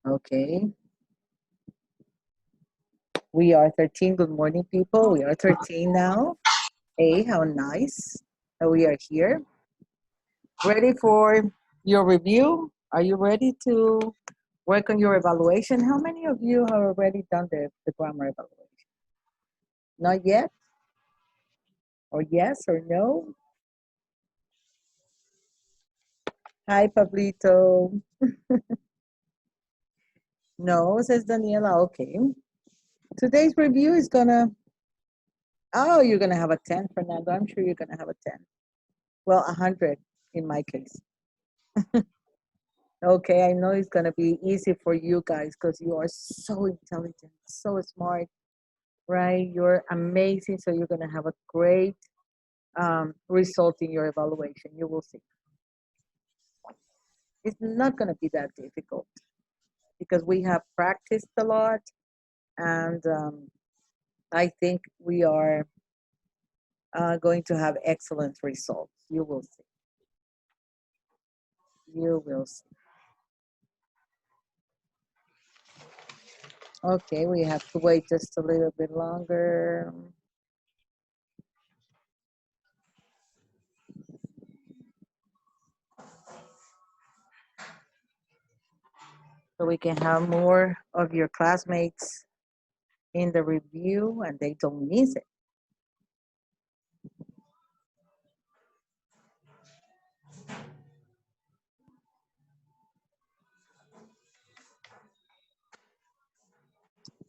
Okay. We are 13. Good morning, people. We are 13 now. Hey, how nice that we are here. Ready for your review? Are you ready to work on your evaluation? How many of you have already done the grammar evaluation? Not yet? Or yes or no? Hi, Pablito. No, says Daniela. Okay. Today's review is gonna, oh, you're gonna have a 10, Fernando. I'm sure you're gonna have a 10. Well, 100 in my case. Okay, I know it's gonna be easy for you guys because you are so intelligent, so smart, right? You're amazing, so you're gonna have a great result in your evaluation. You will see. It's not gonna be that difficult because we have practiced a lot, and I think we are going to have excellent results. You will see. You will see. Okay, we have to wait just a little bit longer. So we can have more of your classmates in the review and they don't miss it.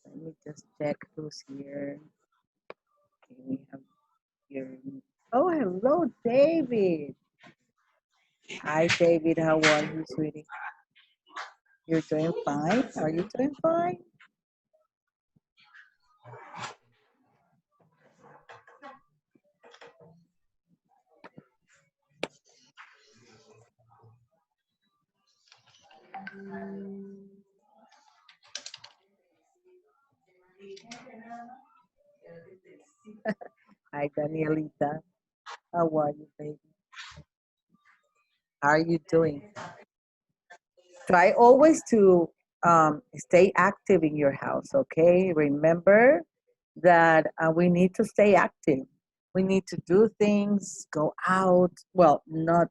Let me just check who's here. Okay, we have here. Oh, hello, David. Hi, David. How are you, sweetie? You're doing fine? Are you doing fine? Hi, Danielita. How are you, baby? How are you doing? Try always to stay active in your house, okay? Remember that we need to stay active. We need to do things, go out. Well, not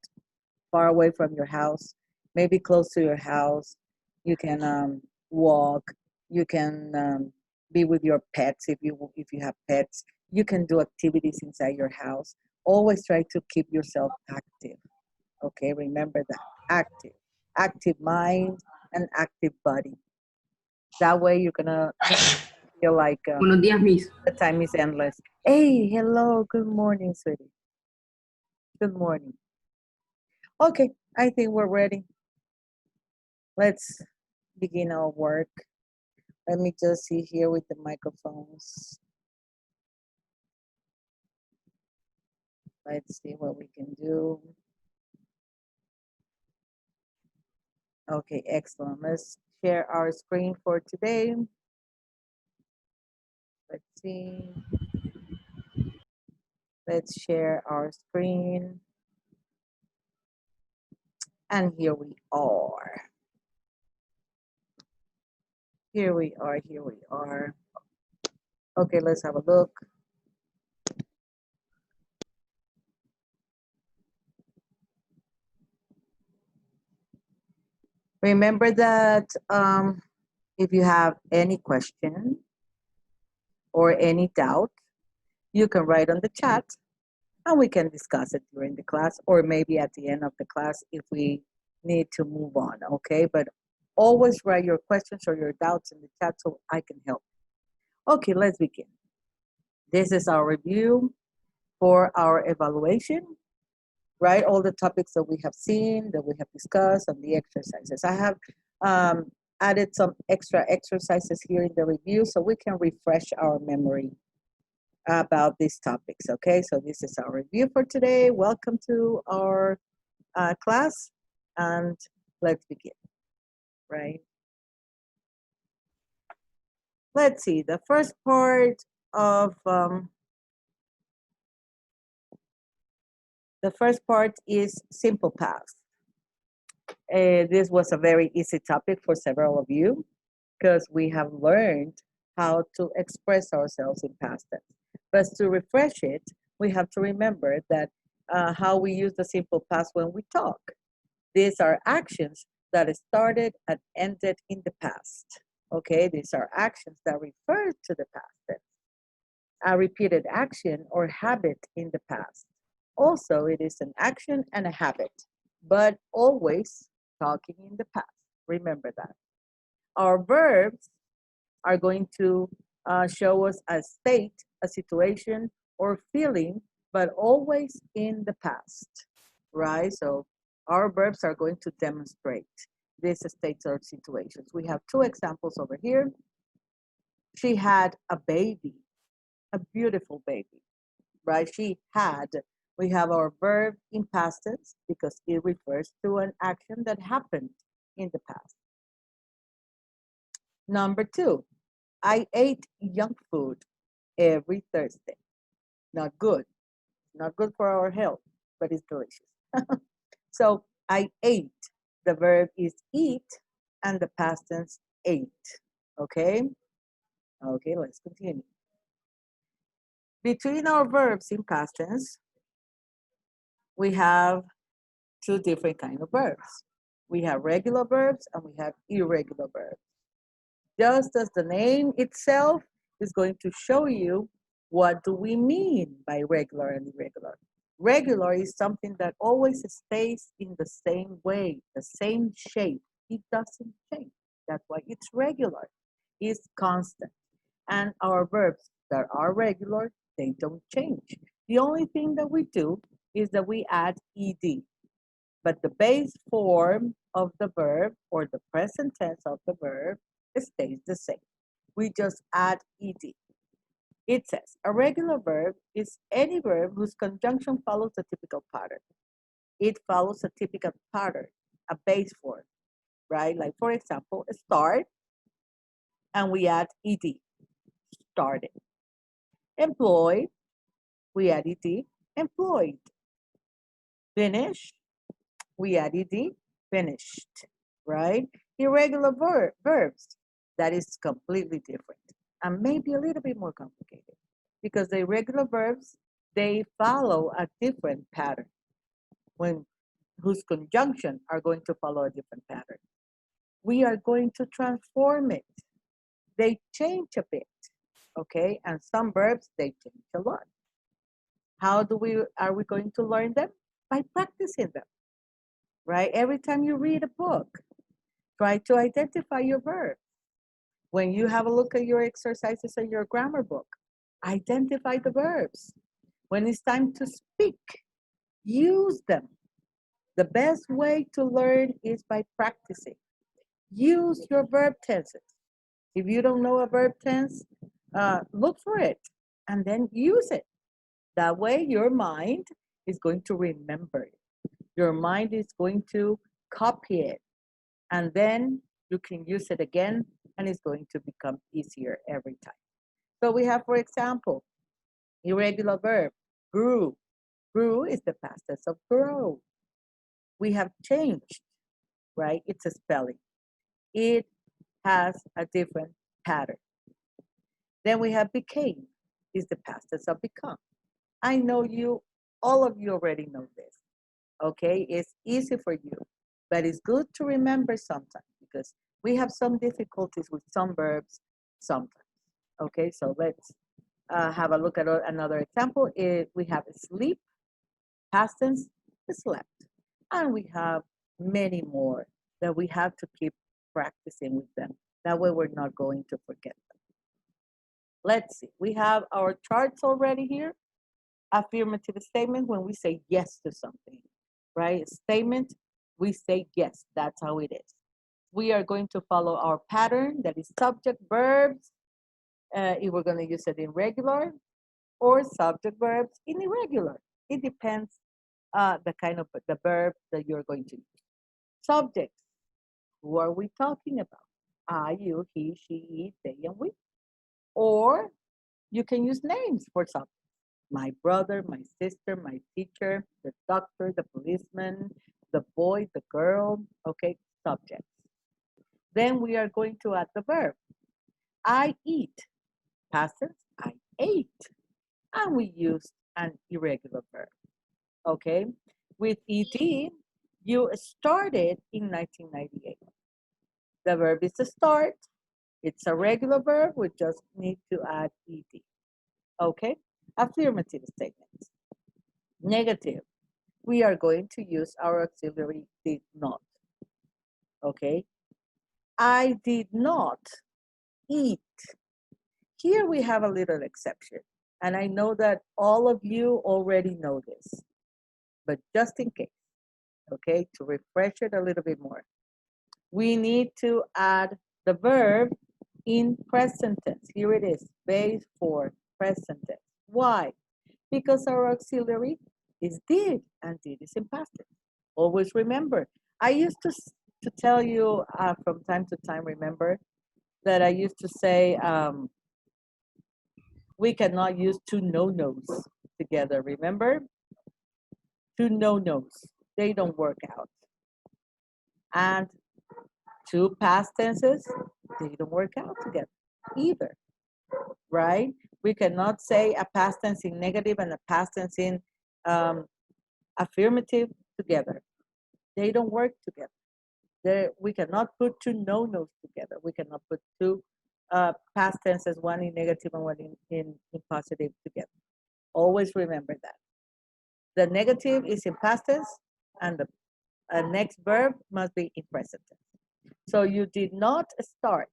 far away from your house, maybe close to your house. You can walk. You can be with your pets if you have pets. You can do activities inside your house. Always try to keep yourself active. Okay, remember that active mind and active body. That way you're gonna feel like Buenos días, Miss. the time is endless. Hey, hello, good morning, sweetie. Good morning. Okay, I think we're ready. Let's begin our work. Let me just see here with the microphones. Let's see what we can do. Okay, excellent. Let's share our screen for today. Let's see. Let's share our screen. And here we are. Here we are, here we are. Okay, let's have a look. Remember that if you have any question or any doubt, you can write on the chat and we can discuss it during the class or maybe at the end of the class if we need to move on, okay? But always write your questions or your doubts in the chat so I can help. Okay, let's begin. This is our review for our evaluation, right? All the topics that we have seen, that we have discussed, and the exercises. I have added some extra exercises here in the review so we can refresh our memory about these topics, okay? So this is our review for today. Welcome to our class, and let's begin, right? Let's see, the first part of the first part is simple past. This was a very easy topic for several of you because we have learned how to express ourselves in past tense. But to refresh it, we have to remember that how we use the simple past when we talk. These are actions that started and ended in the past. Okay, these are actions that refer to the past tense. A repeated action or habit in the past. Also, it is an action and a habit, but always talking in the past. Remember that. Our verbs are going to show us a state, a situation, or feeling, but always in the past, right? So our verbs are going to demonstrate these states or situations. We have two examples over here. She had a baby, a beautiful baby, right? She had. We have our verb in past tense because it refers to an action that happened in the past. Number two, I ate junk food every Thursday. Not good. Not good for our health, but it's delicious. So I ate. The verb is eat and the past tense ate. Okay? Okay, let's continue. Between our verbs in past tense, we have two different kind of verbs. We have regular verbs and we have irregular verbs. Just as the name itself is going to show you what do we mean by regular and irregular. Regular is something that always stays in the same way, the same shape. It doesn't change. That's why it's regular. It's constant. And our verbs that are regular, they don't change. The only thing that we do is that we add ed. But the base form of the verb or the present tense of the verb stays the same. We just add ed. It says a regular verb is any verb whose conjunction follows a typical pattern. It follows a typical pattern, a base form, right? Like for example, start, and we add ed, started. Employ, we add ed, employed. Finish, we add ed, finished, right? Irregular verbs, that is completely different and maybe a little bit more complicated because the irregular verbs, they follow a different pattern when whose conjunction are going to follow a different pattern. We are going to transform it. They change a bit, okay? And some verbs, they change a lot. How are we going to learn them? By practicing them, right? Every time you read a book, try to identify your verb. When you have a look at your exercises in your grammar book, identify the verbs. When it's time to speak, use them. The best way to learn is by practicing. Use your verb tenses. If you don't know a verb tense, look for it and then use it. That way, your mind is going to remember it. Your mind is going to copy it, and then you can use it again, and it's going to become easier every time. So we have, for example, irregular verb, grew. Grew is the past tense of grow. We have changed, right? It's a spelling. It has a different pattern. Then we have became, is the past tense of become. I know you, all of you already know this, okay? It's easy for you, but it's good to remember sometimes because we have some difficulties with some verbs sometimes, okay? So let's have a look at another example. We have sleep, past tense, slept. And we have many more that we have to keep practicing with them. That way we're not going to forget them. Let's see, we have our charts already here. Affirmative statement when we say yes to something, right? Statement, we say yes, that's how it is. We are going to follow our pattern that is subject verbs, if we're going to use it in regular, or subject verbs in irregular. It depends the kind of the verb that you're going to use. Subjects, who are we talking about? I, you, he, she, it, they, and we. Or you can use names for subjects. My brother, my sister, my teacher, the doctor, the policeman, the boy, the girl, okay, subjects. Then we are going to add the verb. I eat, past tense, I ate. And we used an irregular verb, okay? With ed, you started in 1998. The verb is to start. It's a regular verb. We just need to add ed, okay? Affirmative statements. Negative, we are going to use our auxiliary did not, okay? I did not eat. Here we have a little exception, and I know that all of you already know this, but just in case, okay, to refresh it a little bit more, we need to add the verb in present tense. Here it is, base for present tense. Why? Because our auxiliary is did, and did is in past tense. Always remember. I used to tell you from time to time, remember, that I used to say we cannot use two no-nos together, remember? Two no-nos, they don't work out. And two past tenses, they don't work out together either, right? We cannot say a past tense in negative and a past tense in affirmative together. They don't work together. We cannot put two no-nos together. We cannot put two past tenses, one in negative and one in positive together. Always remember that. The negative is in past tense, and the next verb must be in present tense. So you did not start.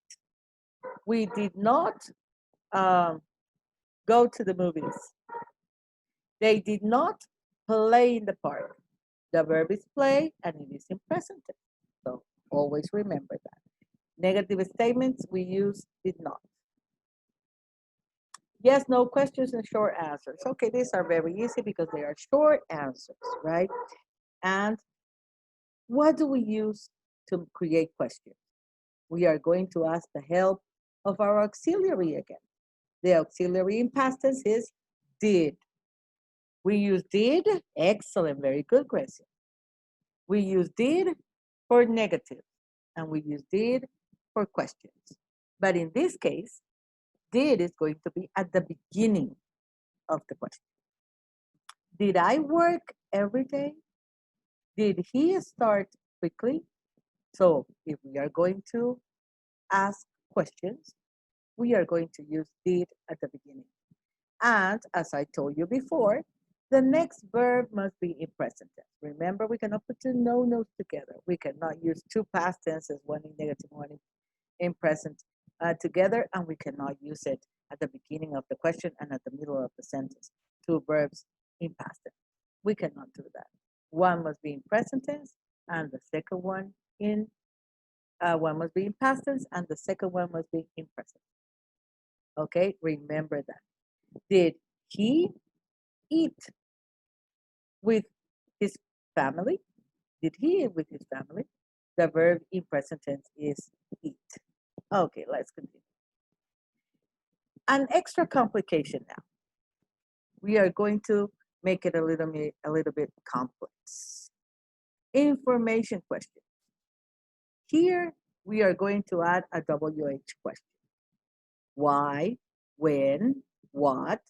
We did not go to the movies. They did not play in the park. The verb is play, and it is in present tense. So always remember that. Negative statements, we use did not. Yes, no questions and short answers. Okay, these are very easy because they are short answers, right? And what do we use to create questions? We are going to ask the help of our auxiliary again. The auxiliary in past tense is did. We use did, excellent, very good question. We use did for negative, and we use did for questions. But in this case, did is going to be at the beginning of the question. Did I work every day? Did he start quickly? So if we are going to ask questions, we are going to use did at the beginning. And as I told you before, the next verb must be in present tense. Remember, we cannot put two no-nos together. We cannot use two past tenses, one in negative, one in present together, and we cannot use it at the beginning of the question and at the middle of the sentence. Two verbs in past tense. We cannot do that. One must be in present tense, and the second one in one must be in past tense, and the second one must be in present. Okay, remember that. Did he eat with his family? Did he eat with his family? The verb in present tense is eat. Okay, let's continue. An extra complication now. We are going to make it a little bit complex. Information question. Here we are going to add a WH question. Why, when, what,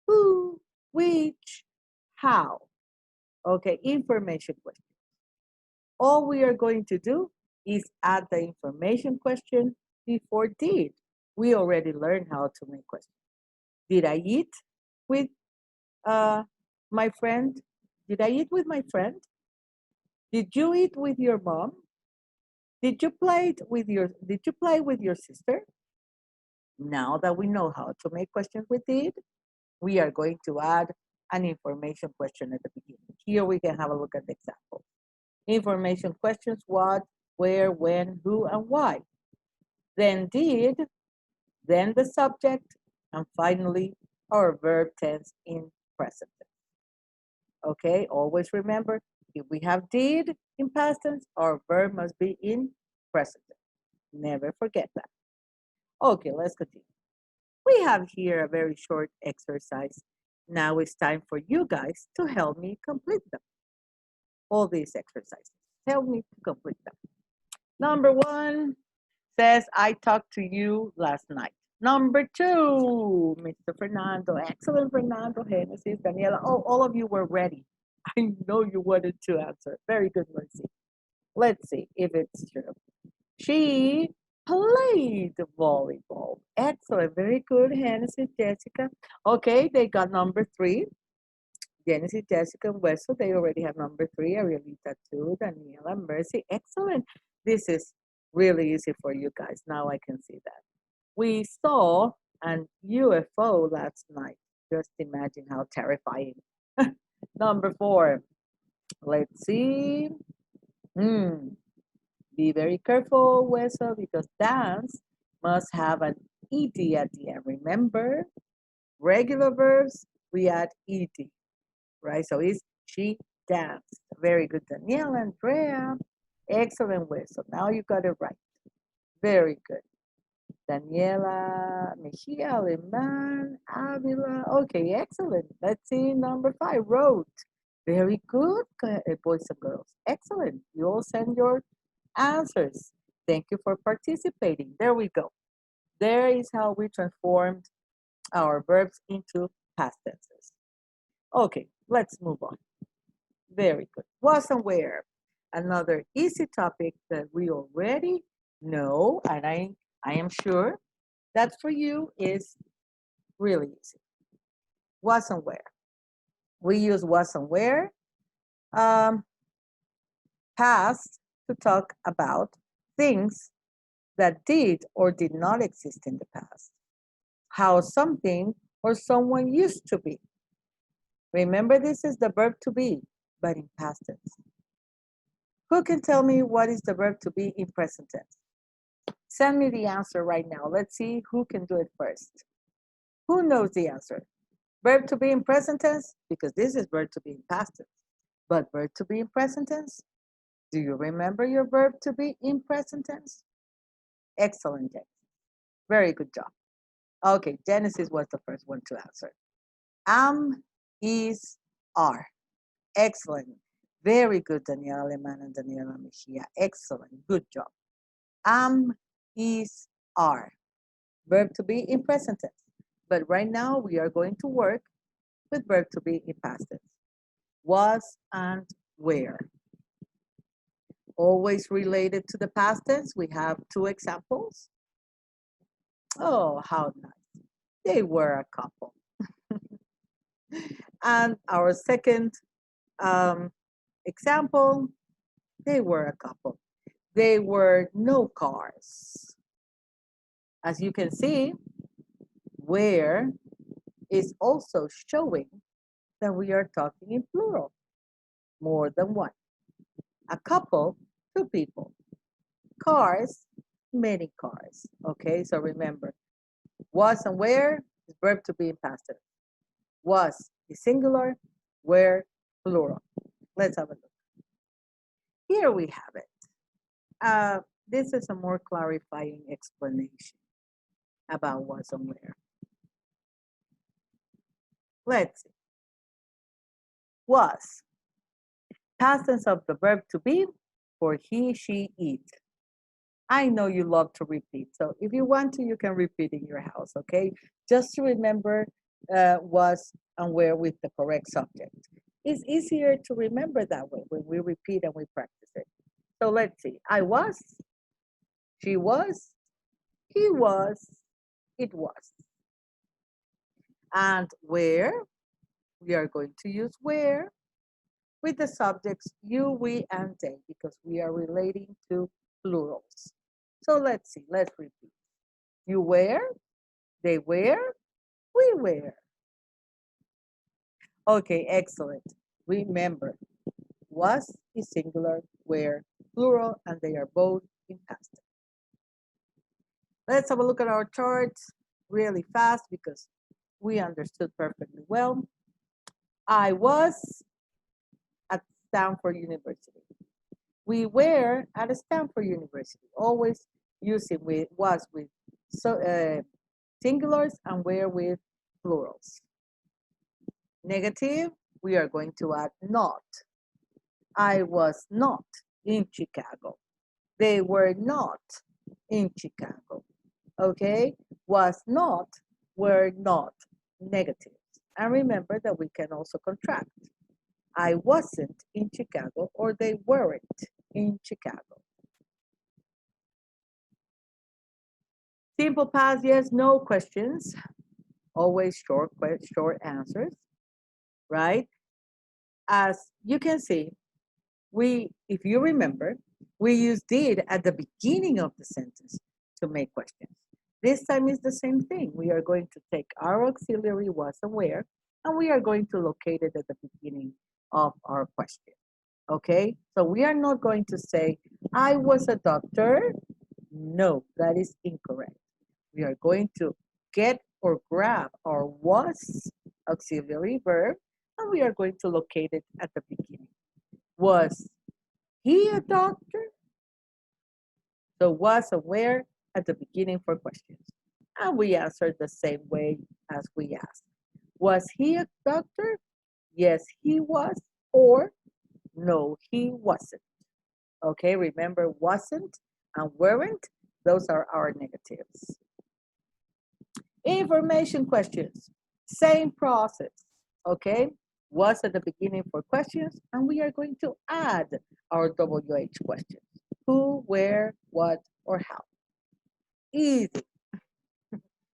who, which, how. Okay, information question. All we are going to do is add the information question before did. We already learned how to make questions. Did I eat with my friend? Did I eat with my friend? Did you eat with your mom? Did you play with your sister? Now that we know how to make questions with did, we are going to add an information question at the beginning. Here we can have a look at the example. Information questions: what, where, when, who, and why. Then did, then the subject, and finally our verb tense in present tense. Okay, always remember, if we have did in past tense, our verb must be in present tense. Never forget that. Okay, let's continue. We have here a very short exercise. Now it's time for you guys to help me complete them. All these exercises. Help me to complete that. Number 1 says, I talked to you last night. Number 2, Mr. Fernando. Excellent, Fernando, Genesis, Daniela. Oh, all of you were ready. I know you wanted to answer. Very good, Mercy. Let's see if it's true. She played volleyball. Excellent. Very good, Genesis, Jessica. Okay, they got number 3. Genesis, Jessica, and Wesley, they already have number 3. Arielita, 2. Daniela, Mercy. Excellent. This is really easy for you guys. Now I can see that. We saw an UFO last night. Just imagine how terrifying. Number 4. Let's see. Be very careful, Wesley, because dance must have an ed at the end. Remember, regular verbs, we add ed, right? So it's she danced. Very good, Danielle, Andrea. Excellent, Wesley. Now you got it right. Very good. Daniela, Mejia, Aleman, Avila. Okay, excellent. Let's see number 5, wrote. Very good, boys and girls. Excellent. You all send your answers. Thank you for participating. There we go. There is how we transformed our verbs into past tenses. Okay, let's move on. Very good. Was and where. Another easy topic that we already know, and I am sure that for you is really easy. Was and where. We use was and where past to talk about things that did or did not exist in the past. How something or someone used to be. Remember, this is the verb to be, but in past tense. Who can tell me what is the verb to be in present tense? Send me the answer right now. Let's see who can do it first. Who knows the answer? Verb to be in present tense, because this is verb to be in past tense. But verb to be in present tense? Do you remember your verb to be in present tense? Excellent, Genesis. Very good job. Okay, Genesis was the first one to answer. Am, is, are. Excellent. Very good, Daniela Aleman and Daniela Mejia. Excellent. Good job. Am, is, are. Verb to be in present tense. But right now we are going to work with verb to be in past tense. Was and where. Always related to the past tense. We have 2 examples. Oh, how nice. They were a couple. And our second example, they were a couple. They were no cars. As you can see, where is also showing that we are talking in plural, more than one. A couple, 2 people. Cars, many cars. Okay, so remember, was and where is verb to be in past tense. Was is singular, where plural. Let's have a look. Here we have it. This is a more clarifying explanation about was and where. Let's see. Was. Past tense of the verb to be for he, she, it. I know you love to repeat. So if you want to, you can repeat in your house, okay? Just to remember was and where with the correct subject. It's easier to remember that way when we repeat and we practice it. So let's see. I was, she was, he was, it was. And where, we are going to use where with the subjects you, we, and they, because we are relating to plurals. So let's see, let's repeat. You wear, they wear, we wear. Okay, excellent. Remember, was is singular, were plural, and they are both in past. Let's have a look at our charts really fast because we understood perfectly well. I was at Stanford University. We were at Stanford University, always using was with singulars and were with plurals. Negative, we are going to add not. I was not in Chicago. They were not in Chicago. Okay? Was not, were not negatives. And remember that we can also contract. I wasn't in Chicago, or they weren't in Chicago. Simple past, yes, no questions. Always short answers, right? As you can see, if you remember, we use did at the beginning of the sentence to make questions. This time is the same thing. We are going to take our auxiliary was and where, and we are going to locate it at the beginning of our question. Okay? So we are not going to say, I was a doctor. No, that is incorrect. We are going to get or grab our was auxiliary verb, and we are going to locate it at the beginning. Was he a doctor? So was aware at the beginning for questions. And we answered the same way as we asked. Was he a doctor? Yes, he was. Or no, he wasn't. Okay, remember wasn't and weren't, those are our negatives. Information questions, same process. Okay, was at the beginning for questions, and we are going to add our WH questions. Who, where, what, or how. Easy.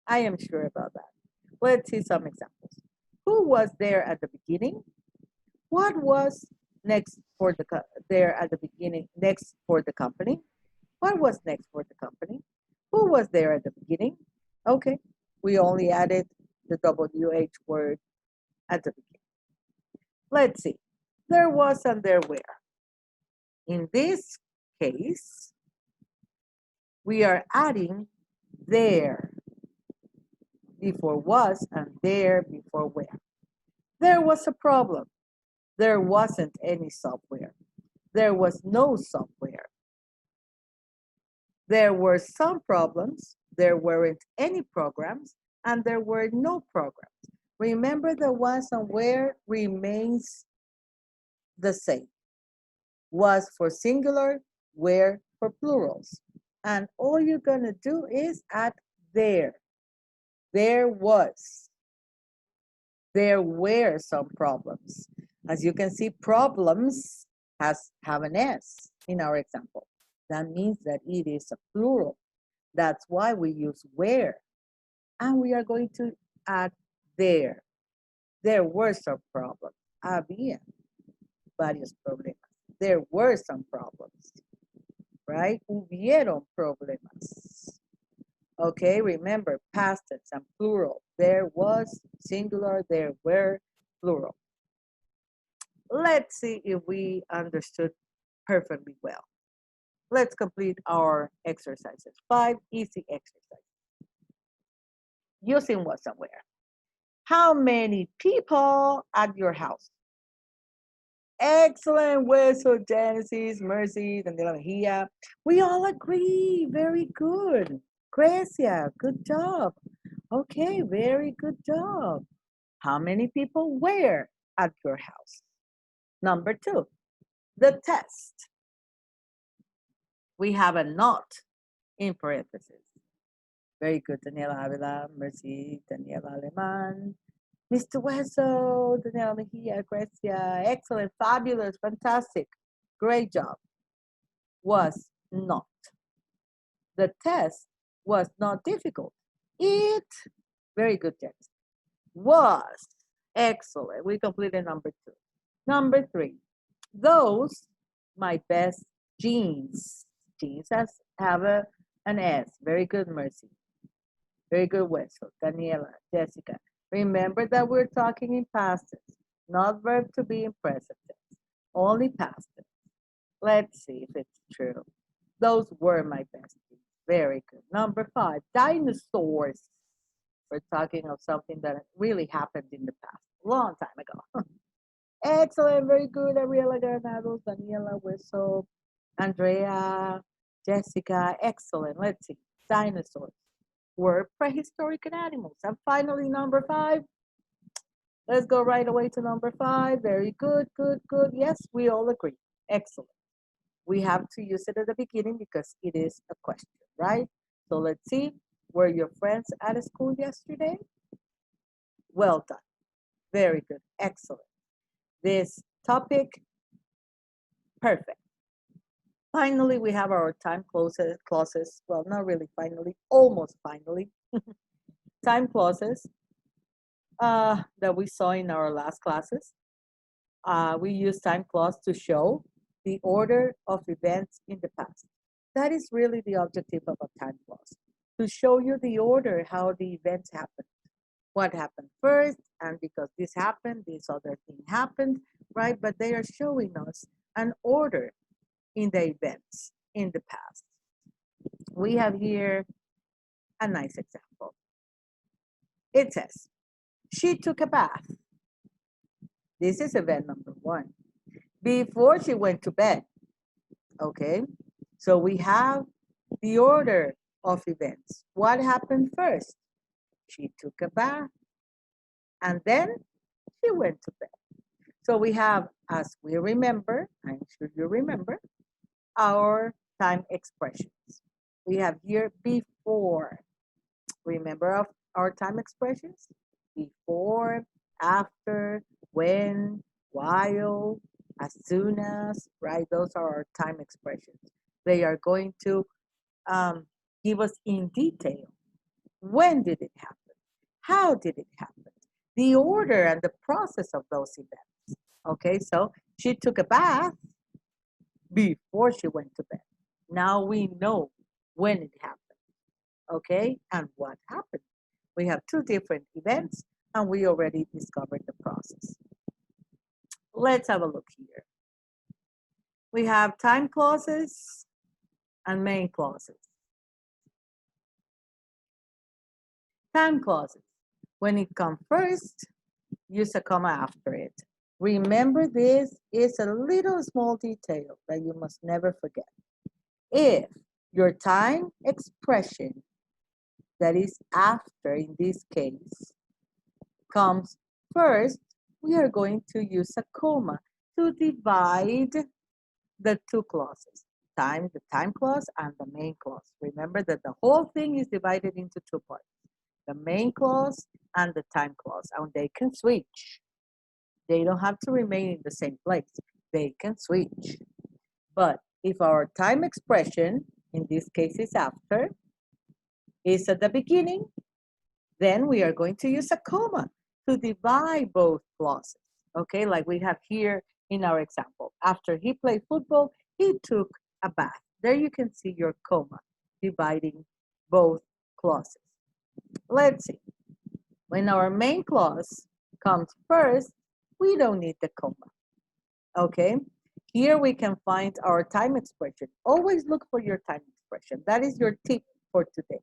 I am sure about that. Let's see some examples. Who was there at the beginning? What was next for there at the beginning, next for the company? What was next for the company? Who was there at the beginning? Okay, we only added the WH word at the beginning. Let's see. There was and there were. In this case, we are adding there before was and there before where. There was a problem. There wasn't any software. There was no software. There were some problems. There weren't any programs, and there were no programs. Remember, the was and where remains the same. Was for singular, where for plurals. And all you're going to do is add there. There was. There were some problems. As you can see, problems have an S in our example. That means that it is a plural. That's why we use where. And we are going to add there. There were some problems. Había varios problemas. There were some problems, right? Hubieron problemas. Okay, remember past tense and plural. There was singular, there were plural. Let's see if we understood perfectly well. Let's complete our exercises. 5 easy exercises. Using was and where. How many people at your house? Excellent, Weso, Genesis, Mercy, Daniela Mejia. We all agree. Very good. Grecia, good job. Okay, very good job. How many people were at your house? Number 2, the test. We have a not in parentheses. Very good, Daniela Avila, Mercy, Daniela Aleman, Mr. Weso, Daniela Mejia, Grecia. Excellent, fabulous, fantastic. Great job. Was not. The test was not difficult. It, very good, James, was excellent. We completed number 2. Number 3, those, my best jeans. Jeans have an S. Very good, Mercy. Very good, Wesley, Daniela, Jessica. Remember that we're talking in past tense, not verb to be in present tense, only past tense. Let's see if it's true. Those were my best jeans. Very good. Number 5, dinosaurs. We're talking of something that really happened in the past, a long time ago. Excellent, very good, Ariela Granados, Daniela Whistle, Andrea, Jessica, excellent. Let's see, dinosaurs were prehistoric animals. And finally, number 5. Let's go right away to number 5. Very good, good, good. Yes, we all agree. Excellent. We have to use it at the beginning because it is a question, right? So let's see. Were your friends at school yesterday? Well done. Very good. Excellent. This topic, perfect. Finally, we have our time clauses. Well, not really finally, almost finally. Time clauses that we saw in our last classes. We use time clause to show the order of events in the past. That is really the objective of a time clause, to show you the order, how the events happen. What happened first, and because this happened, this other thing happened, right? But they are showing us an order in the events in the past. We have here a nice example. It says, she took a bath. This is event number 1. Before she went to bed. Okay, so we have the order of events. What happened first? She took a bath and then she went to bed. So we have, as we remember, I'm sure you remember, our time expressions. We have here before. Remember our time expressions? Before, after, when, while, as soon as, right? Those are our time expressions. They are going to give us in detail. When did it happen? How did it happen? The order and the process of those events. Okay, so she took a bath before she went to bed. Now we know when it happened. Okay, and what happened. We have 2 different events and we already discovered the process. Let's have a look here. We have time clauses and main clauses. Time clauses. When it comes first, use a comma after it. Remember, this is a little small detail that you must never forget. If your time expression that is after, in this case, comes first, we are going to use a comma to divide the 2 clauses, the time clause and the main clause. Remember that the whole thing is divided into 2 parts, the main clause and the time clause, and they can switch. They don't have to remain in the same place. They can switch. But if our time expression, in this case is after, is at the beginning, then we are going to use a comma to divide both clauses. Okay, like we have here in our example. After he played football, he took a bath. There you can see your comma dividing both clauses. Let's see. When our main clause comes first, we don't need the comma. Okay, here we can find our time expression. Always look for your time expression. That is your tip for today.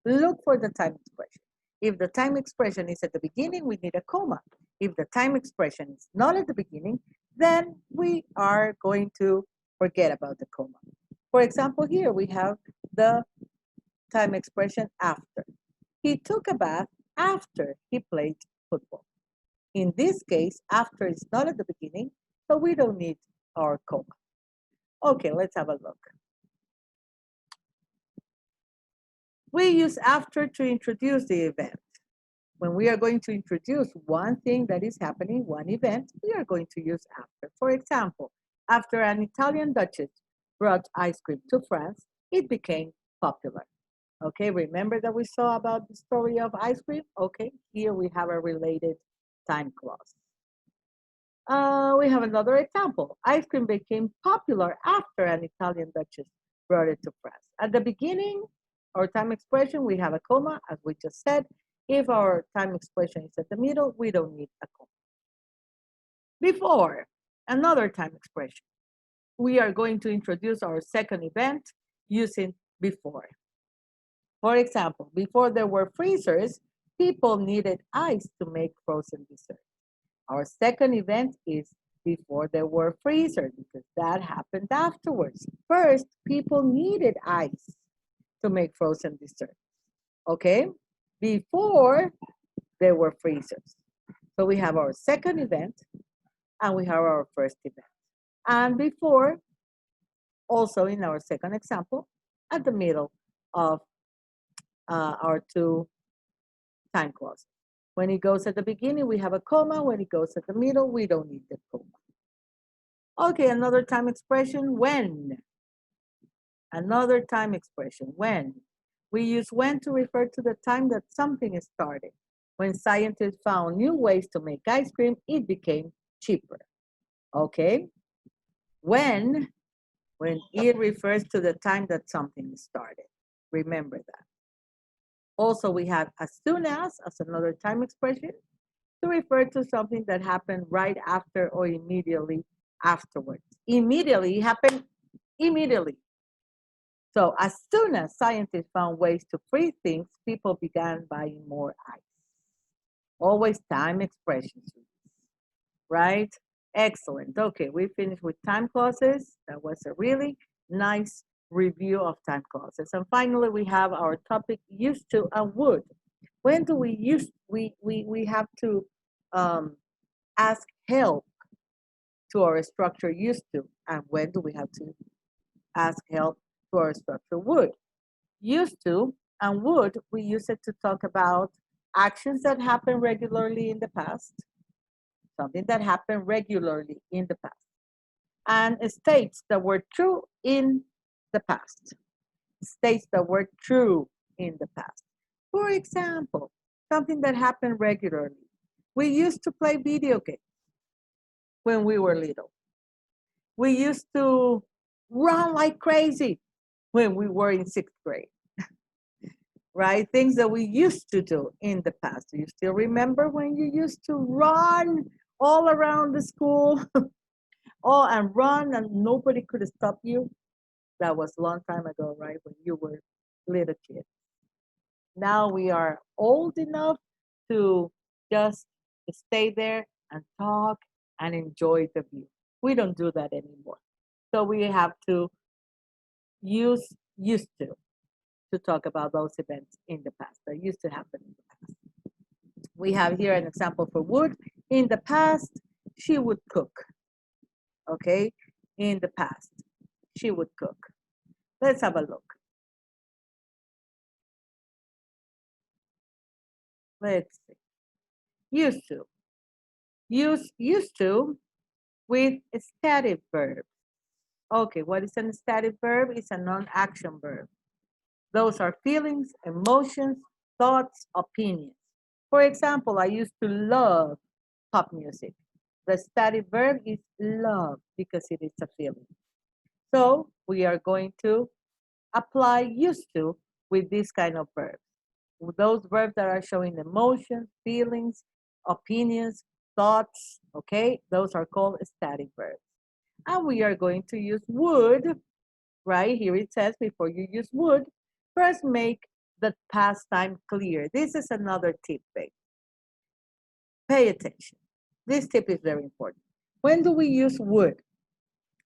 Look for the time expression. If the time expression is at the beginning, we need a comma. If the time expression is not at the beginning, then we are going to forget about the comma. For example, here we have the time expression after. He took a bath after he played football. In this case, after is not at the beginning, so we don't need our comma. Okay, let's have a look. We use after to introduce the event. When we are going to introduce one thing that is happening, one event, we are going to use after. For example, after an Italian duchess brought ice cream to France, it became popular. Okay, remember that we saw about the story of ice cream? Okay, here we have a related time clause. We have another example. Ice cream became popular after an Italian duchess brought it to France. At the beginning, our time expression, we have a comma, as we just said. If our time expression is at the middle, we don't need a comma. Before, another time expression. We are going to introduce our second event using before. For example, before there were freezers, people needed ice to make frozen desserts. Our second event is before there were freezers, because that happened afterwards. First, people needed ice to make frozen desserts. Okay? Before there were freezers. So we have our second event and we have our first event. And before Also in our second example, at the middle of our two time clauses. When it goes at the beginning, we have a comma. When it goes at the middle, we don't need the comma. Okay, another time expression, when. Another time expression, when. We use when to refer to the time that something started. When scientists found new ways to make ice cream, it became cheaper. Okay? When it refers to the time that something started. Remember that. Also, we have as soon as another time expression to refer to something that happened right after or immediately afterwards. Immediately, it happened immediately. So as soon as scientists found ways to freeze things, people began buying more ice. Always time expressions, right? Excellent. Okay, we finished with time clauses. That was a really nice review of time clauses. And finally, we have our topic, used to and would. When do we use, we have to ask help to our structure used to, and when do we have to ask help to our structure would? Used to and would, we use it to talk about actions that happen regularly in the past, something that happened regularly in the past, and states that were true in the past, states that were true in the past. For example, something that happened regularly. We used to play video games when we were little. We used to run like crazy when we were in sixth grade, right? Things that we used to do in the past. Do you still remember when you used to run all around the school? Oh, and run and nobody could stop you? That was a long time ago, right? When you were little kids. Now we are old enough to just stay there and talk and enjoy the view. We don't do that anymore. So we have to use used to talk about those events in the past that used to happen in the past. We have here an example for would. In the past, she would cook. Okay, in the past, she would cook. Let's have a look. Let's see. Used to. Used to with stative verbs. Okay, what is a stative verb? It's a non-action verb. Those are feelings, emotions, thoughts, opinions. For example, I used to love pop music. The stative verb is love because it is a feeling. So we are going to apply used to with this kind of verbs. Those verbs that are showing emotions, feelings, opinions, thoughts, okay? Those are called static verbs. And we are going to use would, right? Here it says before you use would, first make the past time clear. This is another tip, babe. Pay attention. This tip is very important. When do we use would?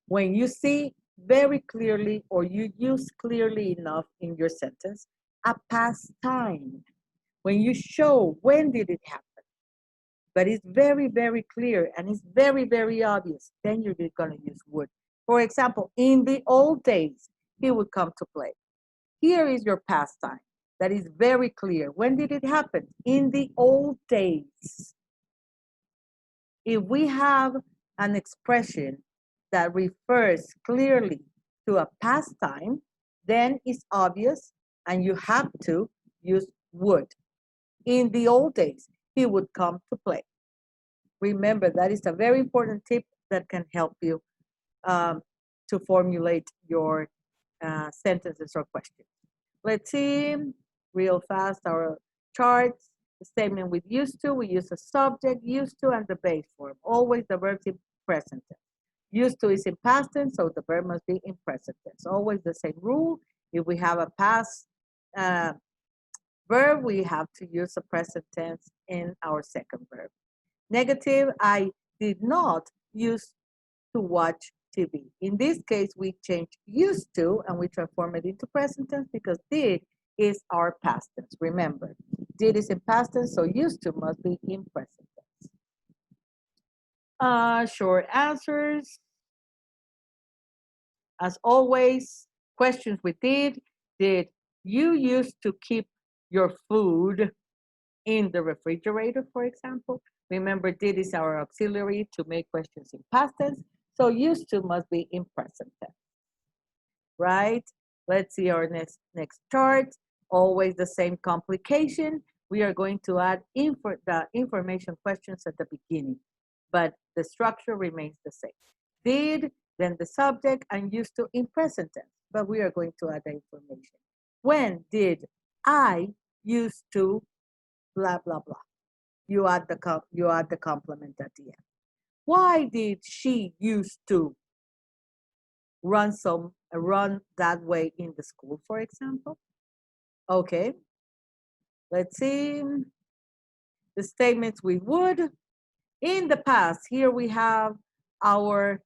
When you see very clearly or you use clearly enough in your sentence a past time. When you show when did it happen, but it's very, very clear and it's very, very obvious, then you're going to use would. For example, in the old days, he would come to play. Here is your past time. That is very clear. When did it happen? In the old days. If we have an expression that refers clearly to a past time, then it's obvious and you have to use would. In the old days, he would come to play. Remember, that is a very important tip that can help you to formulate your sentences or questions. Let's see real fast our charts. The statement with used to, we use a subject, used to, and the base form. Always the verbs in present tense. Used to is in past tense, so the verb must be in present tense. Always the same rule. If we have a past verb, we have to use the present tense in our second verb. Negative, I did not use to watch TV. In this case, we change used to and we transform it into present tense because did is our past tense. Remember, did is in past tense, so used to must be in present tense. Short answers. As always, questions we did you used to keep your food in the refrigerator, for example? Remember, did is our auxiliary to make questions in past tense. So used to must be in present tense, right? Let's see our next chart. Always the same complication. We are going to add the information questions at the beginning, but the structure remains the same. Did, then the subject, and used to in present tense, but we are going to add the information. When did I used to blah, blah, blah. You add the complement at the end. Why did she used to run that way in the school, for example? Okay, let's see. The statements we would. In the past, here we have our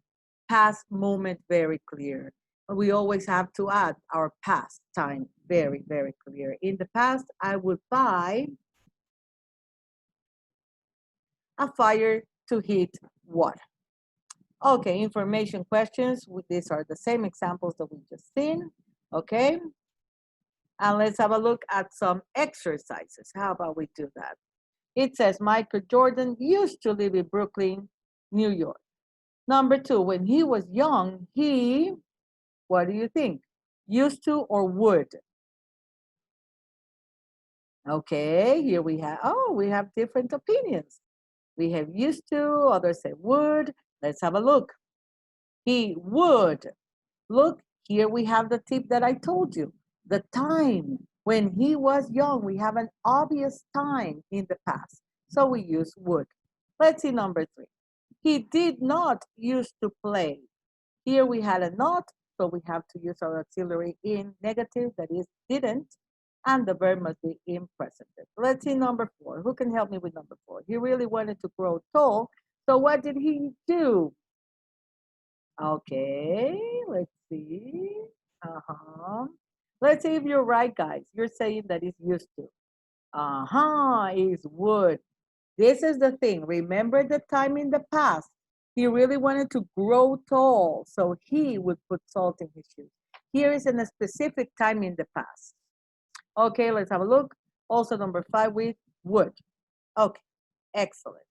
past moment very clear. We always have to add our past time very, very clear. In the past, I would buy a fire to heat water. Okay, information questions. These are the same examples that we just seen. Okay, and let's have a look at some exercises. How about we do that? It says Michael Jordan used to live in Brooklyn, New York. Number 2, when he was young, he, what do you think? Used to or would? Okay, here we have different opinions. We have used to, others say would. Let's have a look. He would. Look, here we have the tip that I told you. The time when he was young, we have an obvious time in the past. So we use would. Let's see number 3. He did not used to play. Here we had a not, so we have to use our auxiliary in negative, that is didn't, and the verb must be in present. Let's see number 4. Who can help me with number 4? He really wanted to grow tall, so what did he do? Okay, let's see. Let's see if you're right, guys. You're saying that it's used to. Is would. This is the thing. Remember the time in the past. He really wanted to grow tall, so he would put salt in his shoes. Here is in a specific time in the past. Okay, let's have a look. Also number 5 with would. Okay, excellent.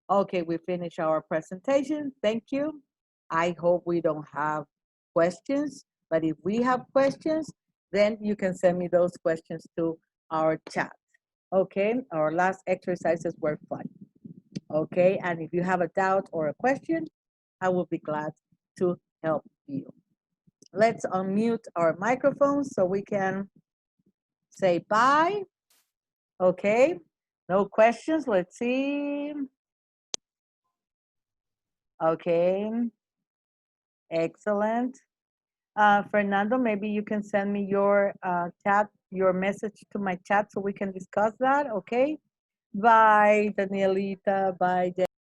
Okay, we finish our presentation. Thank you. I hope we don't have questions, but if we have questions, then you can send me those questions to our chat. Okay, our last exercises were fun. Okay, and if you have a doubt or a question, I will be glad to help you. Let's unmute our microphones so we can say bye. Okay, no questions. Let's see. Okay, excellent. Fernando, maybe you can send me your your message to my chat so we can discuss that. Okay. Bye, Danielita. Bye,